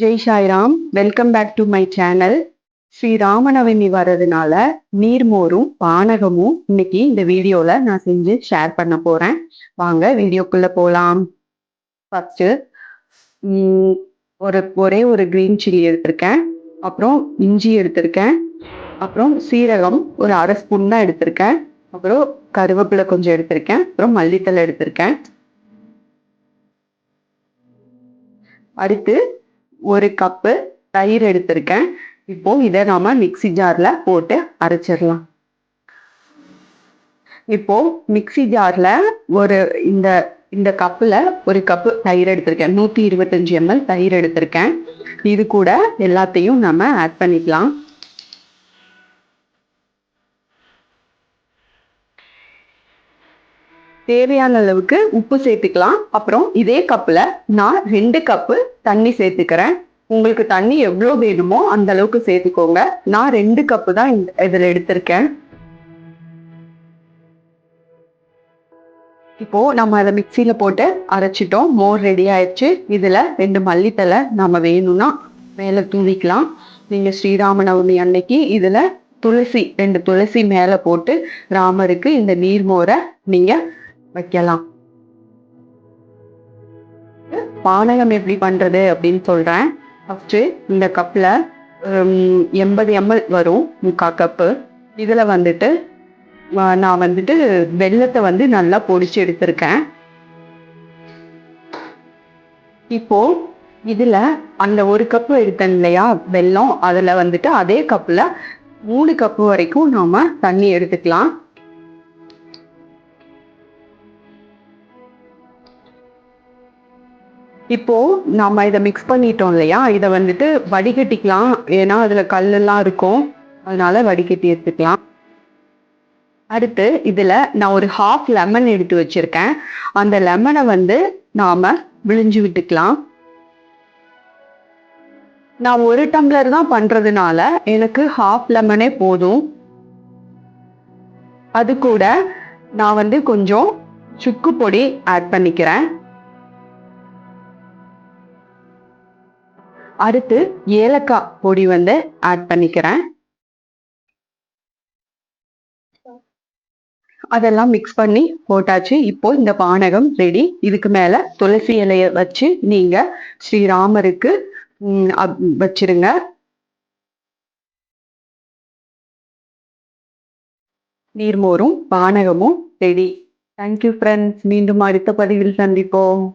Jai Sairam. Welcome back to my channel. Sri Ramanavami வர்றதுனால நீர்மோரும் பானகமும் இன்னைக்கு இந்த வீடியோல நான் செஞ்சு ஷேர் பண்ண போறேன். வாங்க வீடியோக்குள்ள போலாம். ஃபர்ஸ்ட் ஒரே ஒரு கிரீன் சில்லி எடுத்திருக்கேன். அப்புறம் இஞ்சி எடுத்திருக்கேன். அப்புறம் சீரகம் ஒரு அரை ஸ்பூன் தான் எடுத்திருக்கேன். அப்புறம் கருவேப்பிலை கொஞ்சம் எடுத்திருக்கேன். அப்புறம் மல்லித்தலை எடுத்திருக்கேன். அடுத்து ஒரு கப்பு தயிர் எடுத்திருக்கேன். இப்போ இதை நாம மிக்சி ஜார்ல போட்டு அரைச்சிடலாம். இப்போ மிக்சி ஜார்ல ஒரு இந்த இந்த கப்புல ஒரு கப்பு தயிர் எடுத்திருக்கேன். 125 ml தயிர் எடுத்திருக்கேன். இது கூட எல்லாத்தையும் நம்ம ஆட் பண்ணிக்கலாம். தேவையான அளவுக்கு உப்பு சேர்த்துக்கலாம். அப்புறம் இதே கப்புல நான் 2 கப்பு தண்ணி சேர்த்துக்கிறேன். உங்களுக்கு தண்ணி எவ்வளோ வேணுமோ அந்த அளவுக்கு சேர்த்துக்கோங்க. நான் 2 கப்பு தான் இதில் எடுத்திருக்கேன். இப்போ நம்ம அதை மிக்சியில போட்டு அரைச்சிட்டோம். மோர் ரெடி ஆயிடுச்சு. இதுல 2 மல்லித்தலை நம்ம வேணும்னா மேல தூவிக்கலாம். நீங்க ஸ்ரீராமநவமி அன்னைக்கு இதுல துளசி 2 துளசி மேல போட்டு ராமருக்கு இந்த நீர்மோரை நீங்க வைக்கலாம். பானகம் எப்படி பண்றது அப்படின்னு சொல்றேன். ஃபர்ஸ்ட் இந்த கப்ல 80 ml வரும், 3/4 கப்பு. இதுல வந்துட்டு நான் வந்துட்டு வெல்லத்தை நல்லா பொடிச்சு எடுத்திருக்கேன். இப்போ இதுல அந்த ஒரு கப்பு எடுத்தேன் இல்லையா வெல்லம், அதுல வந்துட்டு அதே கப்புல 3 கப்பு வரைக்கும் நாம தண்ணி எடுத்துக்கலாம். இப்போ நாம இதை மிக்ஸ் பண்ணிட்டோம் இல்லையா, இதை வந்துட்டு வடிகட்டிக்கலாம். ஏன்னா அதுல கல்லெல்லாம் இருக்கும், அதனால வடிகட்டி எடுத்துக்கலாம். அடுத்து இதுல நான் ஒரு 1/2 லெமன் எடுத்து வச்சிருக்கேன். அந்த லெமனை நாம விழிஞ்சு விட்டுக்கலாம். நான் 1 டம்ளர் தான் பண்றதுனால எனக்கு 1/2 லெமனே போதும். அது கூட நான் கொஞ்சம் சுக்கு பொடி ஆட் பண்ணிக்கிறேன். அடுத்து ஏலக்காய் பொடி ஆட் பண்ணிக்கிறேன். அதெல்லாம் மிக்ஸ் பண்ணி போட்டாச்சு. இப்போ இந்த பானகம் ரெடி. இதுக்கு மேல துளசி இலைய வச்சு நீங்க ஸ்ரீராமருக்கு வச்சிருங்க. நீர்மோரும் பானகமும் ரெடி. Thank you friends. மீண்டும் அடுத்த பதிவில் சந்திப்போம்.